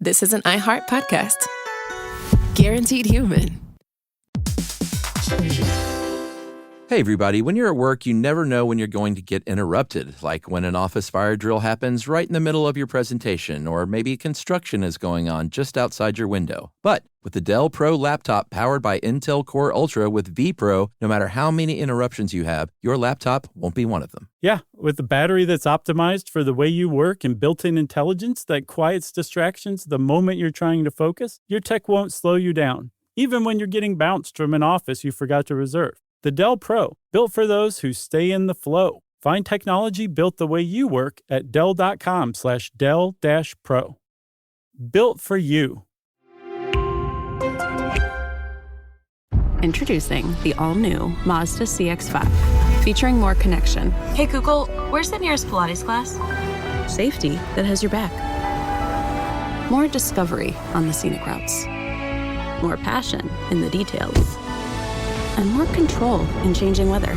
this is an iHeart podcast. Guaranteed human. Hey, everybody. When you're at work, you never know when you're going to get interrupted, like when an office fire drill happens right in the middle of your presentation, or maybe construction is going on just outside your window. But with the Dell Pro laptop powered by Intel Core Ultra with vPro, no matter how many interruptions you have, your laptop won't be one of them. Yeah, with a battery that's optimized for the way you work and built-in intelligence that quiets distractions the moment you're trying to focus, your tech won't slow you down, even when you're getting bounced from an office you forgot to reserve. The Dell Pro, built for those who stay in the flow. Find technology built the way you work at Dell.com/Dell-Pro. Built for you. Introducing the all-new Mazda CX-5, featuring more connection. Hey Google, where's the nearest Pilates class? Safety that has your back. More discovery on the scenic routes. More passion in the details. And more control in changing weather.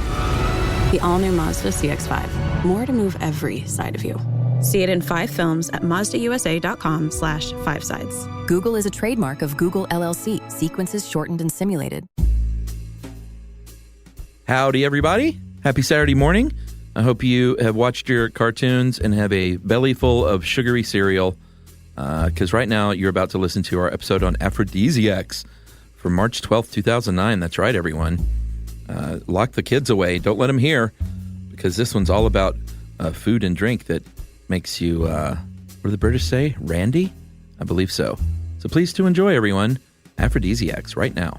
The all-new Mazda CX-5. More to move every side of you. See it in 5 films at MazdaUSA.com/5sides. Google is a trademark of Google LLC. Sequences shortened and simulated. Howdy, everybody. Happy Saturday morning. I hope you have watched your cartoons and have a belly full of sugary cereal, because right now you're about to listen to our episode on Aphrodisiacs for March 12th, 2009. That's right, everyone. Lock the kids away. Don't let them hear, because this one's all about food and drink that makes you, what do the British say? Randy? I believe so. So please to enjoy, everyone, Aphrodisiacs right now.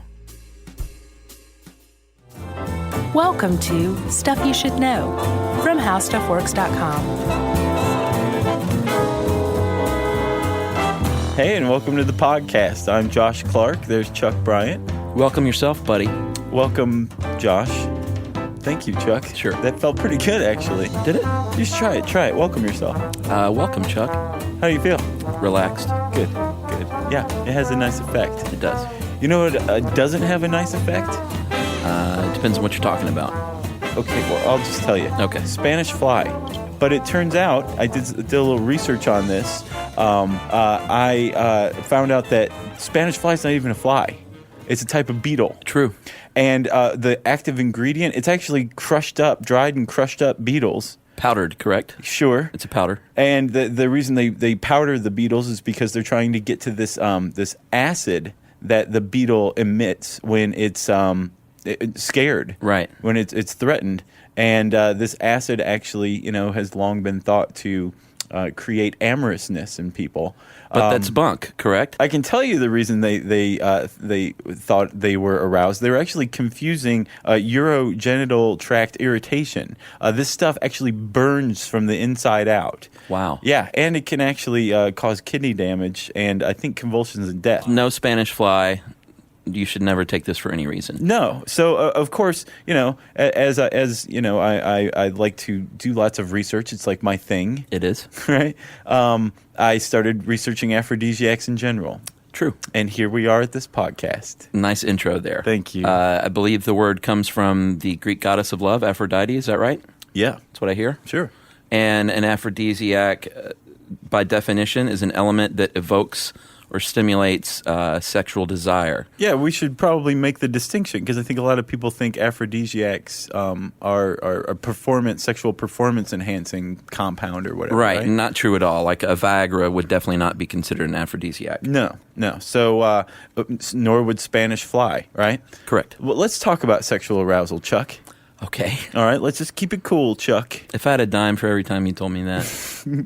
Welcome to Stuff You Should Know from HowStuffWorks.com. Hey, and welcome to the podcast. I'm Josh Clark. There's Chuck Bryant. Welcome yourself, buddy. Welcome, Josh. Thank you, Chuck. Sure. That felt pretty good, actually. Did it? Just try it. Try it. Welcome yourself. Welcome, Chuck. How do you feel? Relaxed. Good. Good. Yeah, it has a nice effect. It does. You know what doesn't have a nice effect? It depends on what you're talking about. Okay, well, I'll just tell you. Okay. Spanish fly. But it turns out, I did a little research on this. I found out that Spanish fly is not even a fly. It's a type of beetle. True. And the active ingredient, it's actually dried and crushed up beetles. Powdered, correct? Sure. It's a powder. And the reason they powder the beetles is because they're trying to get to this this acid that the beetle emits when it's scared. Right. When it's threatened. And this acid actually, has long been thought to create amorousness in people. But that's bunk, correct? I can tell you the reason they thought they were aroused. They were actually confusing urogenital tract irritation. This stuff actually burns from the inside out. Wow. Yeah, and it can actually cause kidney damage and I think convulsions and death. No Spanish fly. You should never take this for any reason. No. So, of course, as I like to do lots of research. It's like my thing. It is. Right? I started researching aphrodisiacs in general. True. And here we are at this podcast. Nice intro there. Thank you. I believe the word comes from the Greek goddess of love, Aphrodite. Is that right? Yeah. That's what I hear? Sure. And an aphrodisiac, by definition, is an element that evokes or stimulates sexual desire. Yeah, we should probably make the distinction because I think a lot of people think aphrodisiacs are sexual performance enhancing compound or whatever. Right, not true at all. Like a Viagra would definitely not be considered an aphrodisiac. No. So, nor would Spanish fly, right? Correct. Well, let's talk about sexual arousal, Chuck. Okay. All right, let's just keep it cool, Chuck. If I had a dime for every time you told me that,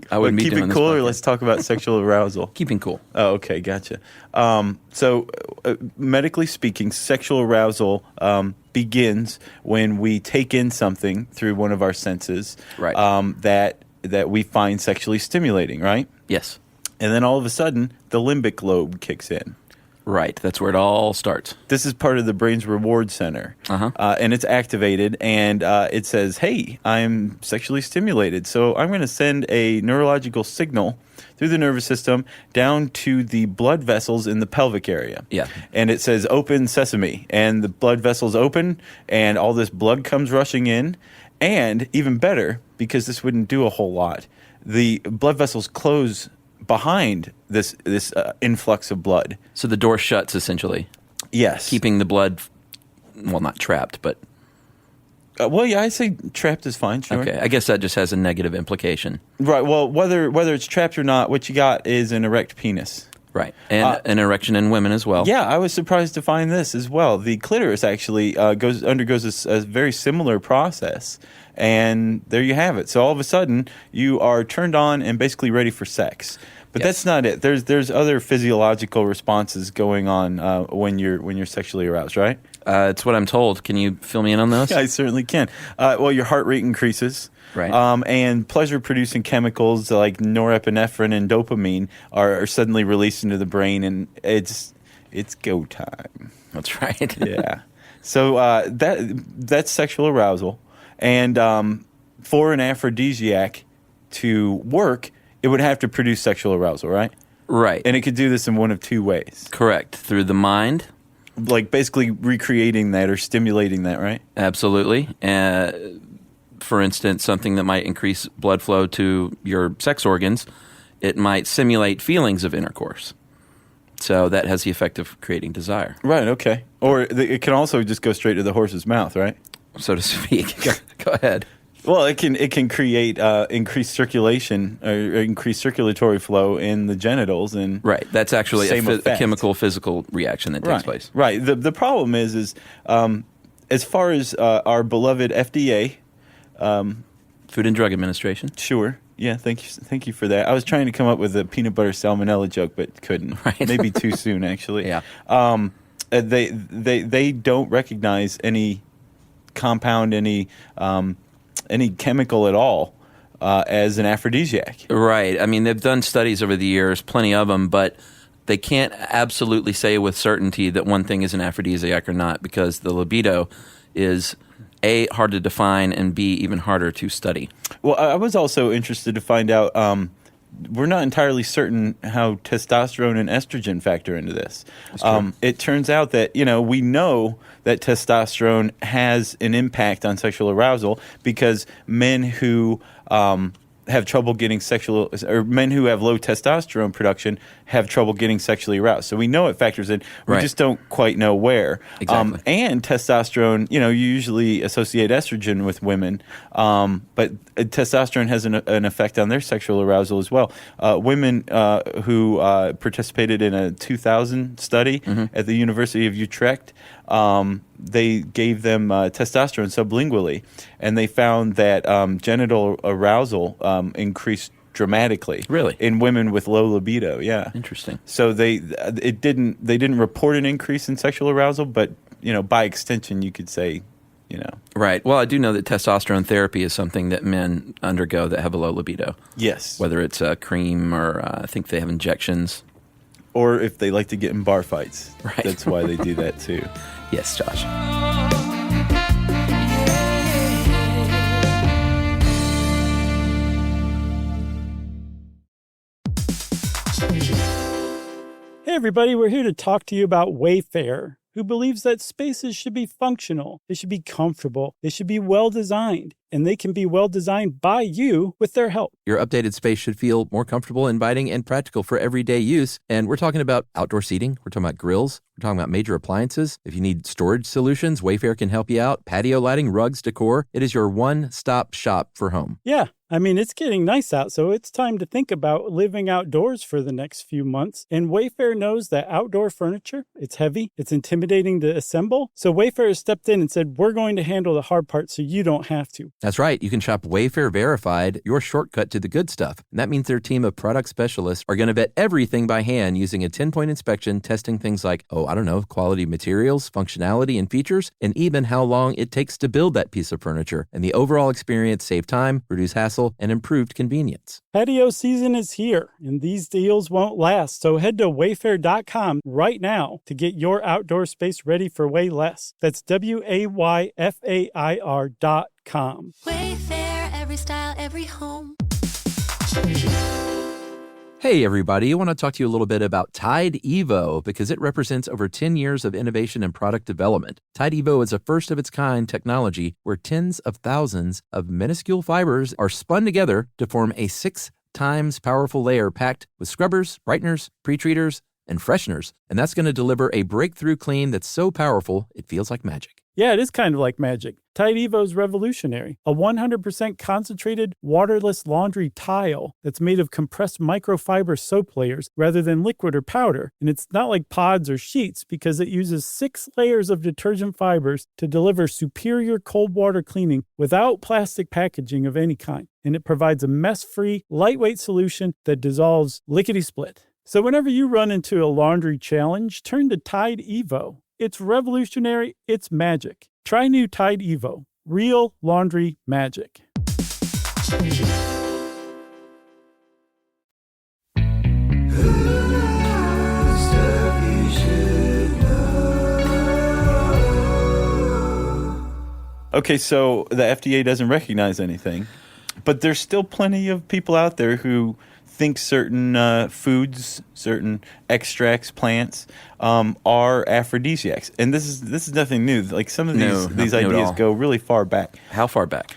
I wouldn't be doing this. Keep it cool, or let's talk about sexual arousal. Keeping cool. Oh, okay, gotcha. So, medically speaking, sexual arousal begins when we take in something through one of our senses, right? That we find sexually stimulating, right? Yes. And then all of a sudden, the limbic lobe kicks in. Right. That's where it all starts. This is part of the brain's reward center. And it's activated, and it says, hey, I'm sexually stimulated, so I'm going to send a neurological signal through the nervous system down to the blood vessels in the pelvic area. Yeah. And it says, open sesame. And the blood vessels open, and all this blood comes rushing in. And even better, because this wouldn't do a whole lot, the blood vessels close behind this influx of blood. So the door shuts, essentially. Yes. Keeping the blood, well, not trapped, but... well, yeah, I say trapped is fine, sure. Okay, I guess that just has a negative implication. Right, well, whether it's trapped or not, what you got is an erect penis. Right, and an erection in women as well. Yeah, I was surprised to find this as well. The clitoris actually undergoes a very similar process, and there you have it. So all of a sudden, you are turned on and basically ready for sex. But that's not it. There's other physiological responses going on when you're sexually aroused, right? It's what I'm told. Can you fill me in on those? I certainly can. Well, your heart rate increases. Right. And pleasure-producing chemicals like norepinephrine and dopamine are suddenly released into the brain, and it's go time. That's right. Yeah. So that's sexual arousal, and for an aphrodisiac to work, it would have to produce sexual arousal, right? Right. And it could do this in one of two ways. Correct. Through the mind. Like basically recreating that or stimulating that, right? Absolutely. For instance, something that might increase blood flow to your sex organs, it might simulate feelings of intercourse. So that has the effect of creating desire. Right, okay. Or it can also just go straight to the horse's mouth, right? So to speak. Go ahead. Well, it can create increased circulation or increased circulatory flow in the genitals, and right. That's actually a chemical physical reaction that takes place. Right. The problem is as far as our beloved FDA, Food and Drug Administration. Sure. Yeah. Thank you for that. I was trying to come up with a peanut butter salmonella joke, but couldn't. Right. Maybe too soon, actually. Yeah. They don't recognize any compound, any chemical at all as an aphrodisiac. Right. I mean, they've done studies over the years, plenty of them, but they can't absolutely say with certainty that one thing is an aphrodisiac or not, because the libido is A, hard to define, and B, even harder to study. Well, I was also interested to find out, we're not entirely certain how testosterone and estrogen factor into this. It turns out that, we know that testosterone has an impact on sexual arousal because men who have trouble getting men who have low testosterone production have trouble getting sexually aroused. So we know it factors in. We just don't quite know where. Exactly. And testosterone, you usually associate estrogen with women, but testosterone has an effect on their sexual arousal as well. Women who participated in a 2000 study at the University of Utrecht, they gave them testosterone sublingually, and they found that genital arousal increased dramatically. Really? In women with low libido, yeah. Interesting. So they didn't report an increase in sexual arousal, but by extension you could say, Right. Well, I do know that testosterone therapy is something that men undergo that have a low libido. Yes. Whether it's a cream or I think they have injections. Or if they like to get in bar fights. Right. That's why they do that too. Yes, Josh. Hey everybody, we're here to talk to you about Wayfair, who believes that spaces should be functional, they should be comfortable, they should be well-designed, and they can be well-designed by you with their help. Your updated space should feel more comfortable, inviting, and practical for everyday use. And we're talking about outdoor seating. We're talking about grills. We're talking about major appliances. If you need storage solutions, Wayfair can help you out. Patio lighting, rugs, decor. It is your one-stop shop for home. Yeah. I mean, it's getting nice out, so it's time to think about living outdoors for the next few months. And Wayfair knows that outdoor furniture, it's heavy, it's intimidating to assemble. So Wayfair has stepped in and said, we're going to handle the hard part so you don't have to. That's right. You can shop Wayfair Verified, your shortcut to the good stuff. And that means their team of product specialists are going to vet everything by hand using a 10-point inspection, testing things like, quality materials, functionality, and features, and even how long it takes to build that piece of furniture. And the overall experience save time, reduce hassle, and improved convenience. Patio season is here, and these deals won't last. So head to wayfair.com right now to get your outdoor space ready for way less. That's WAYFAIR.com. Wayfair, every style, every home. Hey everybody, I want to talk to you a little bit about Tide Evo because it represents over 10 years of innovation and product development. Tide Evo is a first-of-its-kind technology where tens of thousands of minuscule fibers are spun together to form a 6 times powerful layer packed with scrubbers, brighteners, pre-treaters, and fresheners. And that's going to deliver a breakthrough clean that's so powerful, it feels like magic. Yeah, it is kind of like magic. Tide Evo is revolutionary. A 100% concentrated, waterless laundry tile that's made of compressed microfiber soap layers rather than liquid or powder. And it's not like pods or sheets because it uses 6 layers of detergent fibers to deliver superior cold water cleaning without plastic packaging of any kind. And it provides a mess-free, lightweight solution that dissolves lickety-split. So whenever you run into a laundry challenge, turn to Tide Evo. It's revolutionary. It's magic. Try new Tide Evo. Real laundry magic. Okay, so the FDA doesn't recognize anything, but there's still plenty of people out there who think certain foods, certain extracts, plants are aphrodisiacs, and this is nothing new. Like some of these ideas go really far back. How far back?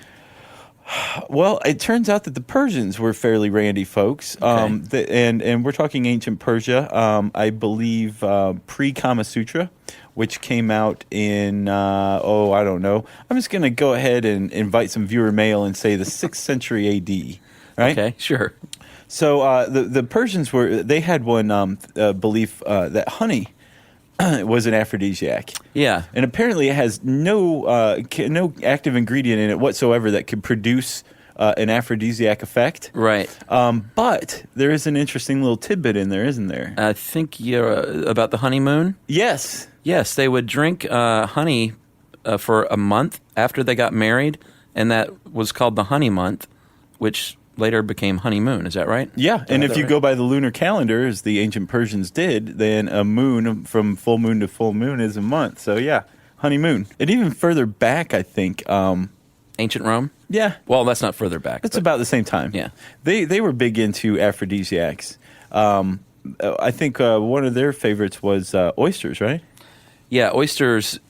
Well, it turns out that the Persians were fairly randy folks, Okay. and we're talking ancient Persia. I believe pre-Kama Sutra, which came out in I don't know. I'm just going to go ahead and invite some viewer mail and say the 6th century A.D. Right? Okay, sure. So the Persians had one belief that honey was an aphrodisiac. Yeah. And apparently it has no active ingredient in it whatsoever that could produce an aphrodisiac effect. Right. But there is an interesting little tidbit in there, isn't there? I think you're about the honeymoon? Yes. Yes, they would drink honey for a month after they got married, and that was called the honey month, which later became honeymoon. Is that right? Yeah, and if you go by the lunar calendar, as the ancient Persians did, then a moon from full moon to full moon is a month. So yeah, honeymoon. And even further back, I think. Ancient Rome? Yeah. Well, that's not further back. It's about the same time. Yeah. They were big into aphrodisiacs. I think one of their favorites was oysters, right? Yeah, oysters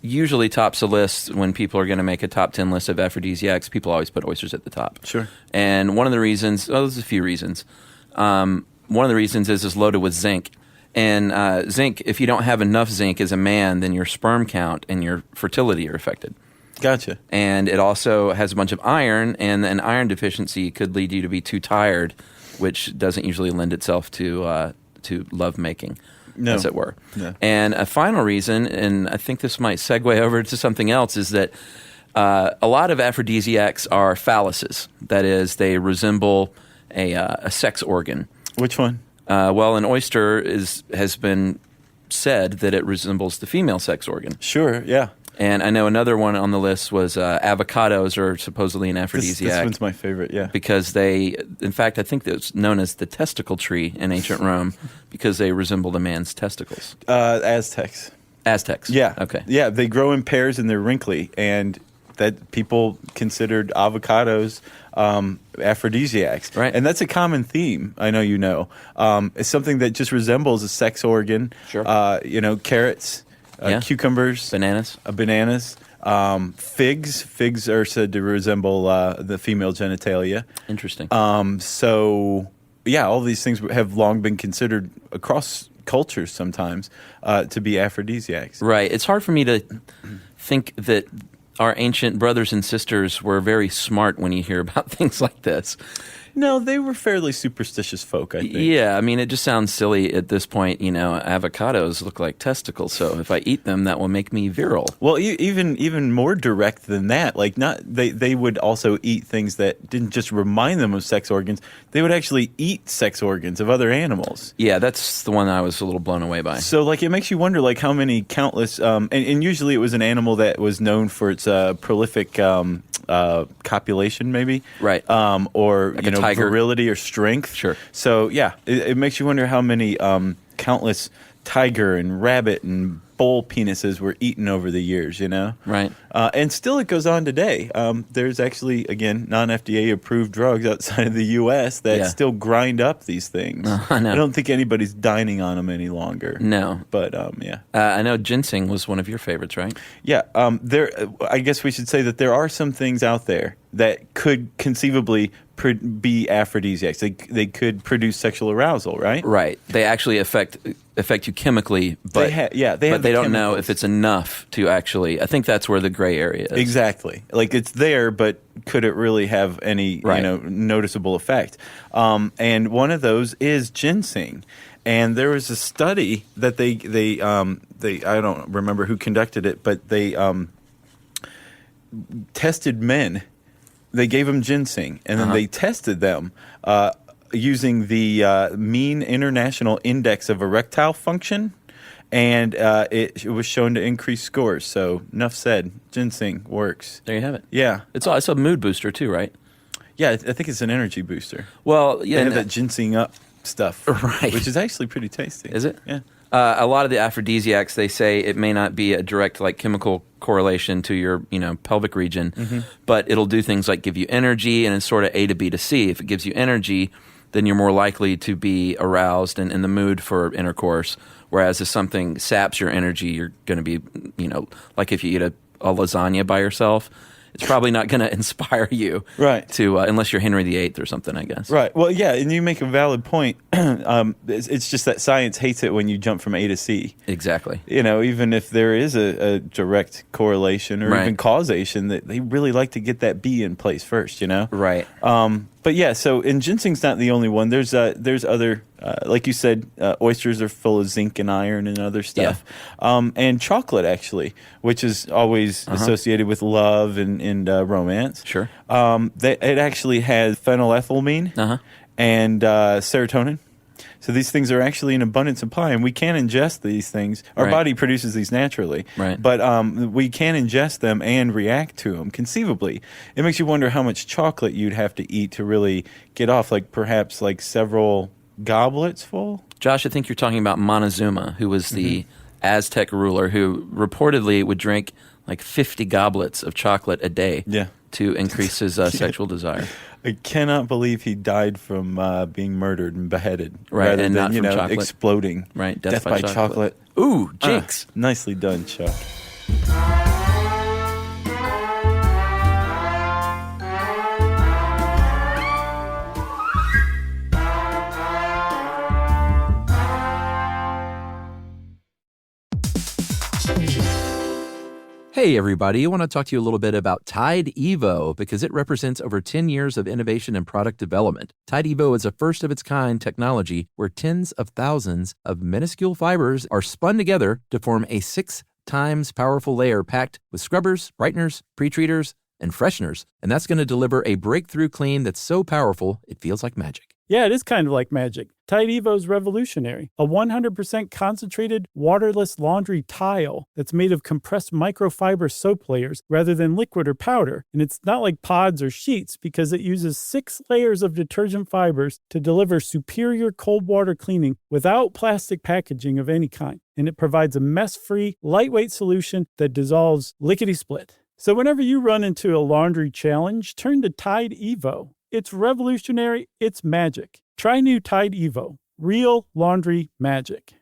usually tops a list when people are going to make a top 10 list of aphrodisiacs. People always put oysters at the top. Sure. And one of the reasons, there's a few reasons. One of the reasons is it's loaded with zinc. And zinc, if you don't have enough zinc as a man, then your sperm count and your fertility are affected. Gotcha. And it also has a bunch of iron, and an iron deficiency could lead you to be too tired, which doesn't usually lend itself to love making. No. As it were. No. And a final reason, and I think this might segue over to something else, is that a lot of aphrodisiacs are phalluses. That is, they resemble a sex organ. Which one? Well, an oyster has been said that it resembles the female sex organ. Sure, yeah. And I know another one on the list was avocados are supposedly an aphrodisiac. This one's my favorite, yeah. Because in fact, I think it's known as the testicle tree in ancient Rome because they resembled a man's testicles. Aztecs. Aztecs. Yeah. Okay. Yeah, they grow in pairs and they're wrinkly, and that people considered avocados aphrodisiacs. Right. And that's a common theme, I know you know. It's something that just resembles a sex organ. Sure. Carrots. Cucumbers, bananas, figs. Figs are said to resemble the female genitalia. Interesting. So, yeah, all these things have long been considered across cultures sometimes to be aphrodisiacs. Right. It's hard for me to think that our ancient brothers and sisters were very smart when you hear about things like this. No, they were fairly superstitious folk, I think. Yeah, I mean, it just sounds silly at this point. Avocados look like testicles, so if I eat them, that will make me virile. Well, even more direct than that. Like, they would also eat things that didn't just remind them of sex organs. They would actually eat sex organs of other animals. Yeah, that's the one I was a little blown away by. So, like, it makes you wonder, like, how many countless, and usually it was an animal that was known for its prolific copulation, maybe, right? Or like tiger. Virility or strength. Sure. So yeah, it makes you wonder how many countless tiger and rabbit and bull penises were eaten over the years. Right. And still, it goes on today. There's actually, again, non-FDA approved drugs outside of the U.S. that still grind up these things. I know. I don't think anybody's dining on them any longer. No. But yeah. I know ginseng was one of your favorites, right? Yeah. I guess we should say that there are some things out there that could conceivably be aphrodisiacs. They could produce sexual arousal, right? Right. They actually affect you chemically, but they don't know if it's enough to actually. I think that's where the gray area is. Exactly. Like it's there, but could it really have any noticeable effect? And one of those is ginseng. And there was a study that they I don't remember who conducted it, but they tested men. They gave them ginseng, and then they tested them using the mean international index of erectile function, and it was shown to increase scores. So enough said. Ginseng works. There you have it. Yeah. It's a mood booster too, right? Yeah, I think it's an energy booster. Well, yeah. They have that ginseng up stuff, right? Which is actually pretty tasty. Is it? Yeah. A lot of the aphrodisiacs, they say it may not be a direct chemical correlation to your pelvic region, but it'll do things like give you energy, and it's sort of A to B to C. If it gives you energy, then you're more likely to be aroused and in the mood for intercourse. Whereas if something saps your energy, you're going to be, like if you eat a lasagna by yourself, it's probably not going to inspire you, right? To unless you're Henry VIII or something, I guess. Right. Well, yeah, and you make a valid point. It's just that science hates it when you jump from A to C. Exactly. Even if there is a direct correlation or even causation, that they really like to get that B in place first. Right. But yeah, so and ginseng's not the only one. There's other, like you said, oysters are full of zinc and iron and other stuff. Yeah. And chocolate, actually, which is always associated with love and romance. Sure. It actually has phenylethylamine and serotonin. So these things are actually in abundant supply, and we can ingest these things. Our body produces these naturally, but we can ingest them and react to them conceivably. It makes you wonder how much chocolate you'd have to eat to really get off, perhaps several goblets full. Josh, I think you're talking about Montezuma, who was the Aztec ruler who reportedly would drink 50 goblets of chocolate a day to increase his sexual desire. I cannot believe he died from being murdered and beheaded, rather than not from chocolate. Exploding. Right, death by chocolate. Ooh, jinx! Nicely done, Chuck. Hey, everybody. I want to talk to you a little bit about Tide Evo because it represents over 10 years of innovation and product development. Tide Evo is a first-of-its-kind technology where tens of thousands of minuscule fibers are spun together to form a 6 times powerful layer packed with scrubbers, brighteners, pre-treaters, and fresheners. And that's going to deliver a breakthrough clean that's so powerful, it feels like magic. Yeah, it is kind of like magic. Tide Evo is revolutionary. A 100% concentrated, waterless laundry tile that's made of compressed microfiber soap layers rather than liquid or powder. And it's not like pods or sheets because it uses 6 layers of detergent fibers to deliver superior cold water cleaning without plastic packaging of any kind. And it provides a mess-free, lightweight solution that dissolves lickety-split. So whenever you run into a laundry challenge, turn to Tide Evo. It's revolutionary. It's magic. Try new Tide Evo. Real laundry magic.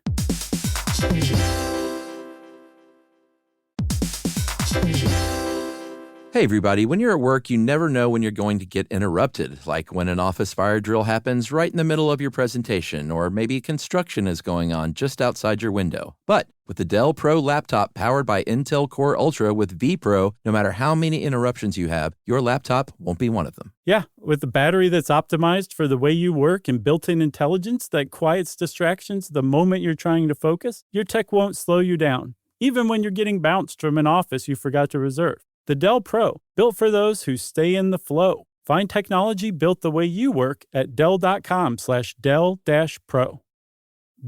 Hey, everybody. When you're at work, you never know when you're going to get interrupted, like when an office fire drill happens right in the middle of your presentation, or maybe construction is going on just outside your window. But with the Dell Pro laptop powered by Intel Core Ultra with vPro, no matter how many interruptions you have, your laptop won't be one of them. Yeah, with a battery that's optimized for the way you work and built-in intelligence that quiets distractions the moment you're trying to focus, your tech won't slow you down, even when you're getting bounced from an office you forgot to reserve. The Dell Pro, built for those who stay in the flow. Find technology built the way you work at Dell.com/Dell-Pro.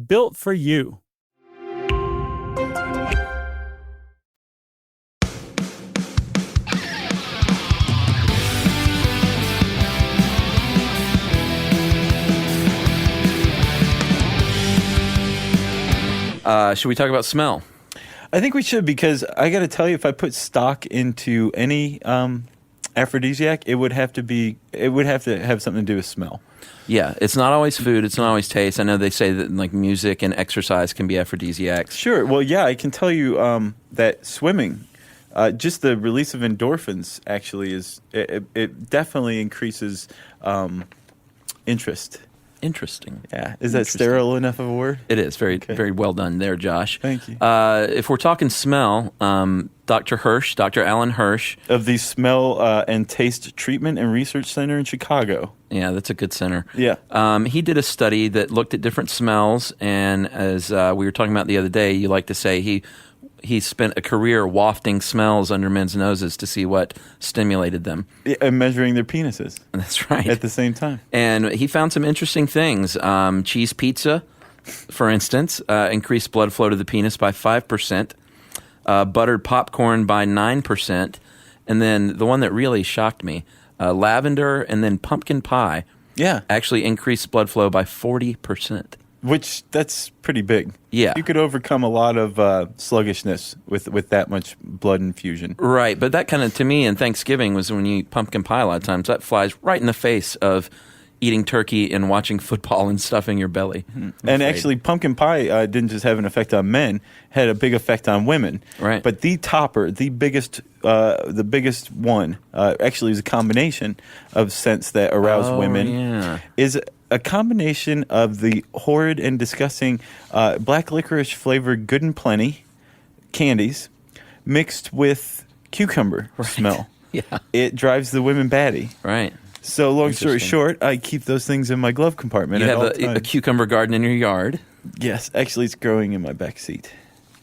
Built for you. Should we talk about smell? I think we should, because I got to tell you, if I put stock into any aphrodisiac, it would have to have something to do with smell. Yeah, it's not always food. It's not always taste. I know they say that music and exercise can be aphrodisiacs. Sure. Well, yeah, I can tell you that swimming just the release of endorphins actually it definitely increases interest. Interesting. Yeah. Is that sterile enough of a word? It is. Very well done there, Josh. Thank you. If we're talking smell, Dr. Alan Hirsch. Of the Smell and Taste Treatment and Research Center in Chicago. Yeah, that's a good center. Yeah. He did a study that looked at different smells, and as we were talking about the other day, you like to say he spent a career wafting smells under men's noses to see what stimulated them. And measuring their penises. That's right. At the same time. And he found some interesting things. Cheese pizza, for instance, increased blood flow to the penis by 5%. Buttered popcorn by 9%. And then the one that really shocked me, lavender and then pumpkin pie actually increased blood flow by 40%. Which, that's pretty big. Yeah. You could overcome a lot of sluggishness with that much blood infusion. Right, but that kind of, to me, in Thanksgiving was when you eat pumpkin pie a lot of times. That flies right in the face of eating turkey and watching football and stuffing your belly. And actually, pumpkin pie didn't just have an effect on men, had a big effect on women. Right. But the topper, the biggest one, actually is a combination of scents that arouse women, is a combination of the horrid and disgusting black licorice flavored Good and Plenty candies mixed with cucumber smell. Yeah. It drives the women batty. Right. So long story short, I keep those things in my glove compartment. You at all have a times. cucumber garden in your yard? Yes, actually it's growing in my back seat.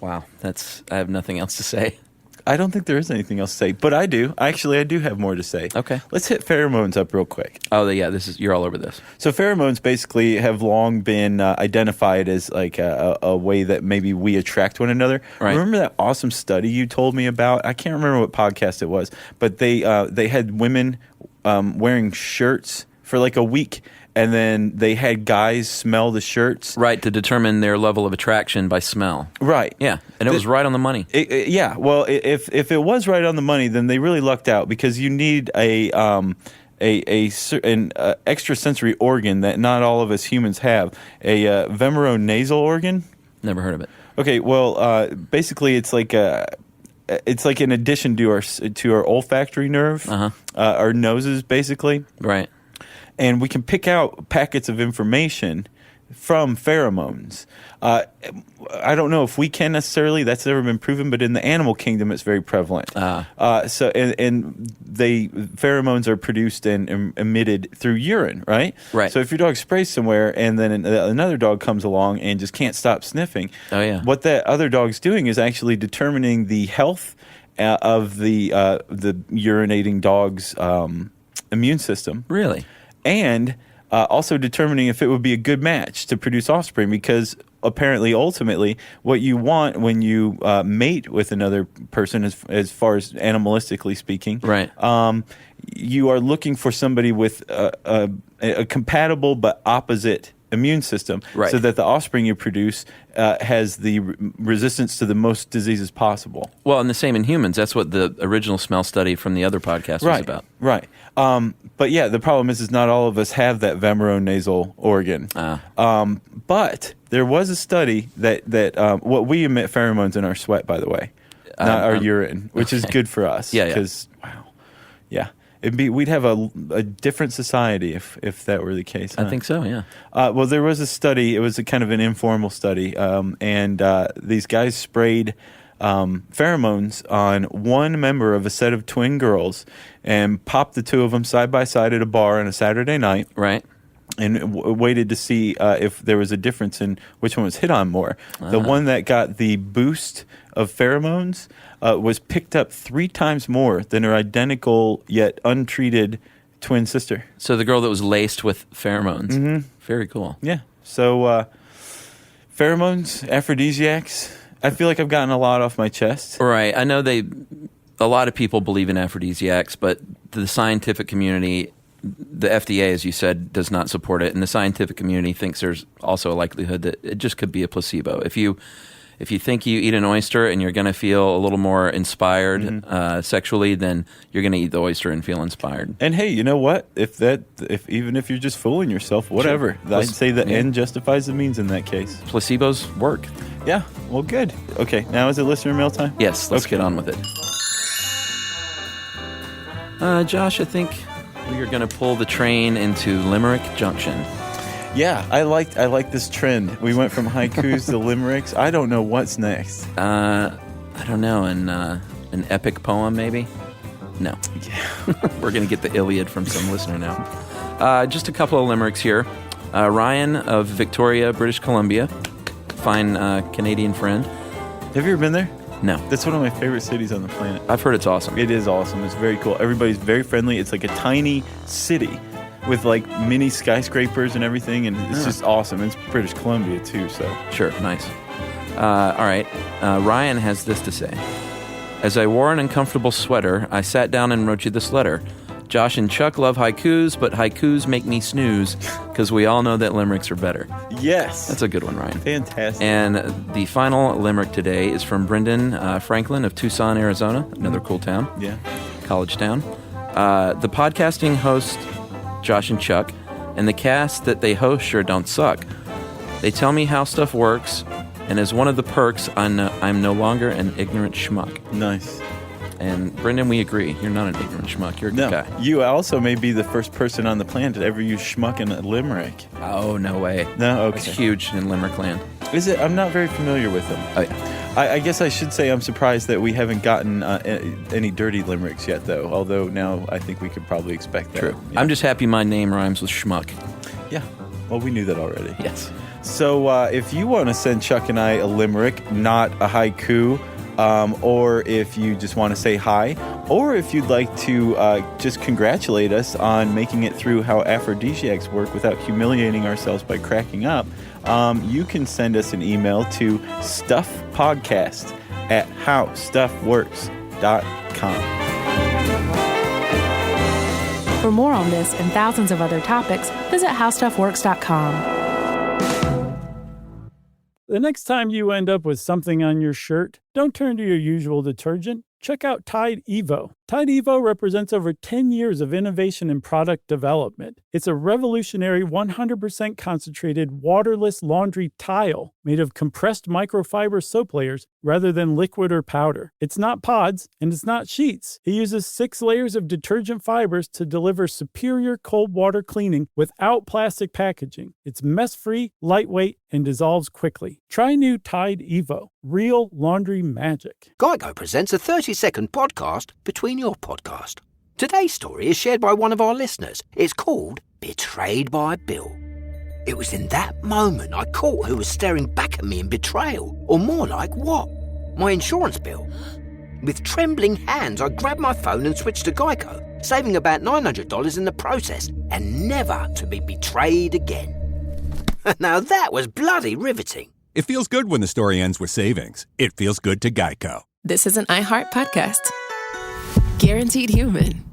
Wow, I have nothing else to say. I don't think there is anything else to say, but I do. Actually, I do have more to say. Okay. Let's hit pheromones up real quick. Oh, yeah, you're all over this. So pheromones basically have long been identified as like a way that maybe we attract one another. Right. Remember that awesome study you told me about? I can't remember what podcast it was, but they had women wearing shirts for like a week, and then they had guys smell the shirts. Right, to determine their level of attraction by smell. Right. Yeah, and it was right on the money. Yeah, well, if it was right on the money, then they really lucked out because you need an extrasensory organ that not all of us humans have, a vemeronasal organ. Never heard of it. Okay, well, basically it's like an addition to our olfactory nerve, our noses, basically. Right. And we can pick out packets of information from pheromones. I don't know if we can necessarily. That's never been proven, but in the animal kingdom, it's very prevalent. So pheromones are produced and emitted through urine, right? Right. So if your dog sprays somewhere and then another dog comes along and just can't stop sniffing, what that other dog's doing is actually determining the health of the urinating dog's immune system. Really? And also determining if it would be a good match to produce offspring, because apparently, ultimately, what you want when you mate with another person, as far as animalistically speaking, right? You are looking for somebody with a compatible but opposite immune system, right, so that the offspring you produce has the resistance to the most diseases possible. Well, and the same in humans. That's what the original smell study from the other podcast was about. Right. But yeah, the problem is not all of us have that vemeronasal organ. But there was a study that what we emit pheromones in our sweat, by the way, not our urine, which is good for us. Yeah. Because we'd have a different society if that were the case. I think so. Yeah. Well, there was a study. It was a kind of an informal study, and these guys sprayed pheromones on one member of a set of twin girls and popped the two of them side by side at a bar on a Saturday night. Right. And waited to see if there was a difference in which one was hit on more. The one that got the boost of pheromones was picked up 3 times more than her identical yet untreated twin sister. So the girl that was laced with pheromones. Mm-hmm. Very cool. Yeah. So pheromones, aphrodisiacs. I feel like I've gotten a lot off my chest. Right. I know a lot of people believe in aphrodisiacs, but the scientific community, the FDA, as you said, does not support it, and the scientific community thinks there's also a likelihood that it just could be a placebo. If you think you eat an oyster and you're going to feel a little more inspired sexually, then you're going to eat the oyster and feel inspired. And hey, you know what? If even if you're just fooling yourself, whatever. Sure. I'd say the end justifies the means in that case. Placebos work. Yeah. Well, good. Okay. Now is it listener mail time? Yes. Let's get on with it. Josh, I think we are going to pull the train into Limerick Junction. Yeah, I like this trend. We went from haikus to limericks. I don't know what's next. I don't know. An epic poem, maybe? No. Yeah. We're going to get the Iliad from some listener now. Just a couple of limericks here. Ryan of Victoria, British Columbia. Fine Canadian friend. Have you ever been there? No. That's one of my favorite cities on the planet. I've heard it's awesome. It is awesome. It's very cool. Everybody's very friendly. It's like a tiny city with like mini skyscrapers and everything, and it's just awesome. It's British Columbia too, so. Sure, nice. All right. Ryan has this to say. As I wore an uncomfortable sweater, I sat down and wrote you this letter. Josh and Chuck love haikus, but haikus make me snooze because we all know that limericks are better. Yes. That's a good one, Ryan. Fantastic. And the final limerick today is from Brendan Franklin of Tucson, Arizona, another cool town. Yeah. College town. The podcasting host, Josh and Chuck, and the cast that they host sure don't suck. They tell me how stuff works, and as one of the perks, I'm no longer an ignorant schmuck. Nice. And Brendan, we agree. You're not an ignorant schmuck. You're a good guy. You also may be the first person on the planet to ever use schmuck in a limerick. Oh, no way. No? Okay. It's huge in limerick land. Is it? I'm not very familiar with them. Oh, yeah. I guess I should say I'm surprised that we haven't gotten any dirty limericks yet, though. Although now I think we could probably expect that. True. Yeah. I'm just happy my name rhymes with schmuck. Yeah. Well, we knew that already. Yes. So if you want to send Chuck and I a limerick, not a haiku, or if you just want to say hi, or if you'd like to just congratulate us on making it through how aphrodisiacs work without humiliating ourselves by cracking up, you can send us an email to stuffpodcast@howstuffworks.com. For more on this and thousands of other topics, visit howstuffworks.com. The next time you end up with something on your shirt, don't turn to your usual detergent. Check out Tide Evo. Tide Evo represents over 10 years of innovation in product development. It's a revolutionary 100% concentrated waterless laundry tile made of compressed microfiber soap layers rather than liquid or powder. It's not pods and it's not sheets. It uses 6 layers of detergent fibers to deliver superior cold water cleaning without plastic packaging. It's mess-free, lightweight, and dissolves quickly. Try new Tide Evo. Real laundry magic. Geico presents a 30-second podcast between your podcast. Today's story is shared by one of our listeners. It's called Betrayed by Bill. It was in that moment I caught who was staring back at me in betrayal. Or more like what? My insurance bill. With trembling hands, I grabbed my phone and switched to Geico, saving about $900 in the process, and never to be betrayed again. Now that was bloody riveting. It feels good when the story ends with savings. It feels good to Geico. This is an iHeart podcast. Guaranteed human.